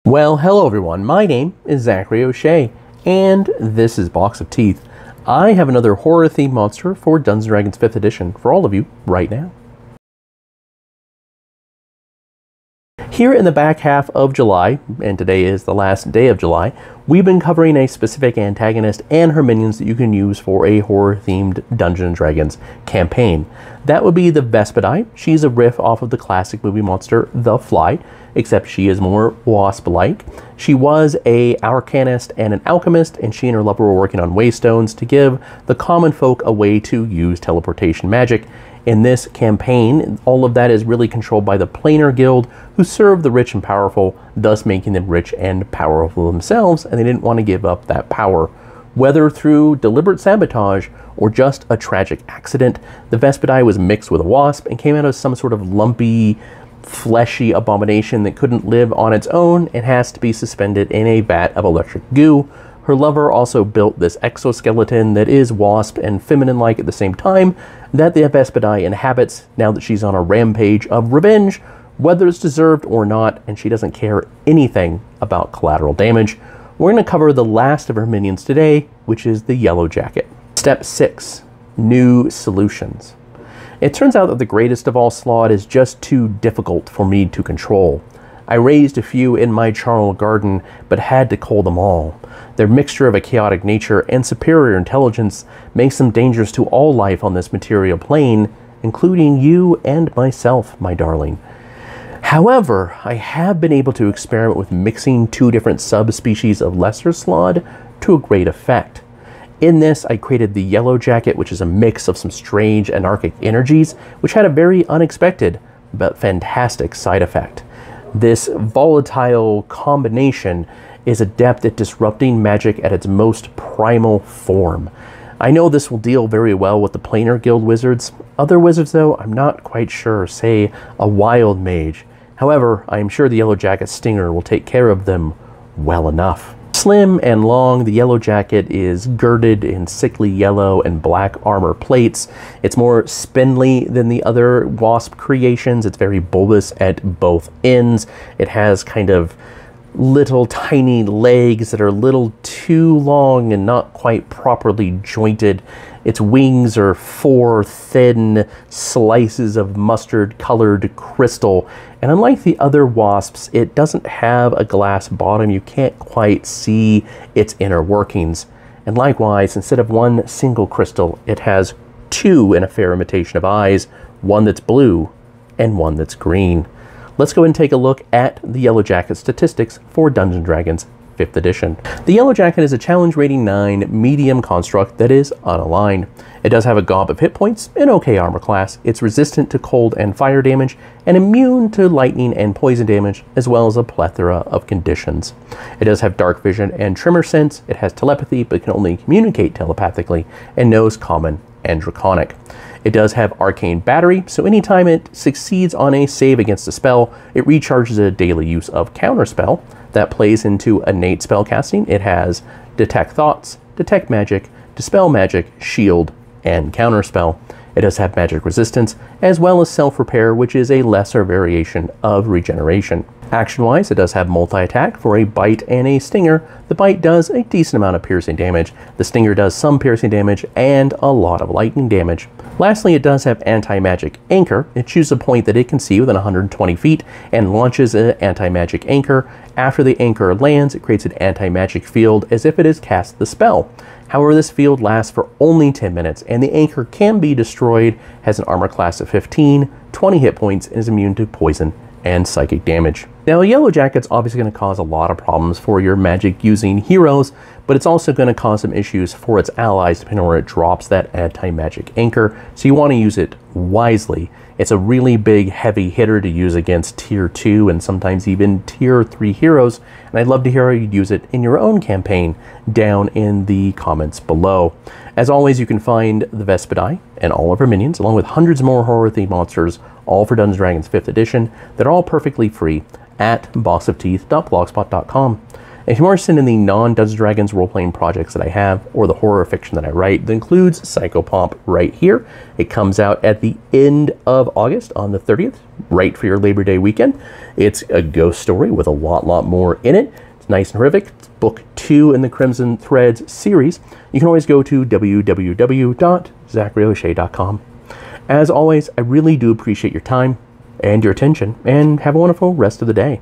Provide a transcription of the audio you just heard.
Well, hello everyone. My name is Zachary O'Shea, and this is Box of Teeth. I have another horror-themed monster for Dungeons & Dragons 5th edition for all of you right now. Here in the back half of July, and today is the last day of July, we've been covering a specific antagonist and her minions that you can use for a horror-themed Dungeons & Dragons campaign. That would be the Vespidai. She's a riff off of the classic movie monster, The Fly, except she is more wasp-like. She was an arcanist and an alchemist, and she and her lover were working on waystones to give the common folk a way to use teleportation magic. In this campaign, all of that is really controlled by the Planar Guild, who serve the rich and powerful, thus making them rich and powerful themselves, and they didn't want to give up that power. Whether through deliberate sabotage or just a tragic accident, the Vespidai was mixed with a wasp and came out as some sort of lumpy, fleshy abomination that couldn't live on its own and has to be suspended in a vat of electric goo. Her lover also built this exoskeleton that is wasp and feminine-like at the same time that the Vespidai inhabits now that she's on a rampage of revenge, whether it's deserved or not, and she doesn't care anything about collateral damage. We're going to cover the last of her minions today, which is the Yellowjacket. Step 6. New solutions. It turns out that the greatest of all slaughter is just too difficult for me to control. I raised a few in my charnel garden, but had to cull them all. Their mixture of a chaotic nature and superior intelligence makes them dangerous to all life on this material plane, including you and myself, my darling. However, I have been able to experiment with mixing two different subspecies of lesser slod to a great effect. In this, I created the Yellowjacket, which is a mix of some strange anarchic energies, which had a very unexpected but fantastic side effect. This volatile combination is adept at disrupting magic at its most primal form. I know this will deal very well with the Planar Guild wizards. Other wizards, though, I'm not quite sure, say a wild mage. However, I am sure the Yellowjacket stinger will take care of them well enough. Slim and long, the Yellowjacket is girded in sickly yellow and black armor plates. It's more spindly than the other wasp creations. It's very bulbous at both ends. It has kind of little tiny legs that are a little too long and not quite properly jointed. Its wings are 4 thin slices of mustard-colored crystal, and unlike the other wasps, it doesn't have a glass bottom. You can't quite see its inner workings. And likewise, instead of one single crystal, it has 2 in a fair imitation of eyes, one that's blue and one that's green. Let's go and take a look at the Yellowjacket statistics for Dungeons & Dragons 5th edition. The Yellowjacket is a challenge rating 9 medium construct that is unaligned. It does have a gob of hit points, an okay armor class. It's resistant to cold and fire damage, and immune to lightning and poison damage, as well as a plethora of conditions. It does have dark vision and tremor sense. It has telepathy, but can only communicate telepathically, and knows common and draconic. It does have arcane battery, so anytime it succeeds on a save against a spell, it recharges a daily use of counterspell. That plays into innate spellcasting. It has detect thoughts, detect magic, dispel magic, shield, and counterspell. It does have magic resistance, as well as self-repair, which is a lesser variation of regeneration. Action-wise, it does have multi-attack for a bite and a stinger. The bite does a decent amount of piercing damage. The stinger does some piercing damage and a lot of lightning damage. Lastly, it does have anti-magic anchor. It chooses a point that it can see within 120 feet and launches an anti-magic anchor. After the anchor lands, it creates an anti-magic field as if it has cast the spell. However, this field lasts for only 10 minutes, and the anchor can be destroyed, has an armor class of 15, 20 hit points, and is immune to poison and psychic damage. Now, Yellowjacket's obviously going to cause a lot of problems for your magic-using heroes, but it's also going to cause some issues for its allies depending on where it drops that anti-magic anchor, so you want to use it wisely. It's a really big, heavy hitter to use against Tier 2 and sometimes even Tier 3 heroes, and I'd love to hear how you'd use it in your own campaign down in the comments below. As always, you can find the Vespidai and all of her minions, along with hundreds more horror-themed monsters, all for Dungeons & Dragons 5th edition. They're all perfectly free at boxofteeth.blogspot.com. If you're interested in the non-Dungeons & Dragons role-playing projects that I have, or the horror fiction that I write, that includes Psychopomp right here. It comes out at the end of August on the 30th, right for your Labor Day weekend. It's a ghost story with a lot more in it. It's nice and horrific. It's book 2 in the Crimson Threads series. You can always go to www.zacharyoshay.com. As always, I really do appreciate your time and your attention, and have a wonderful rest of the day.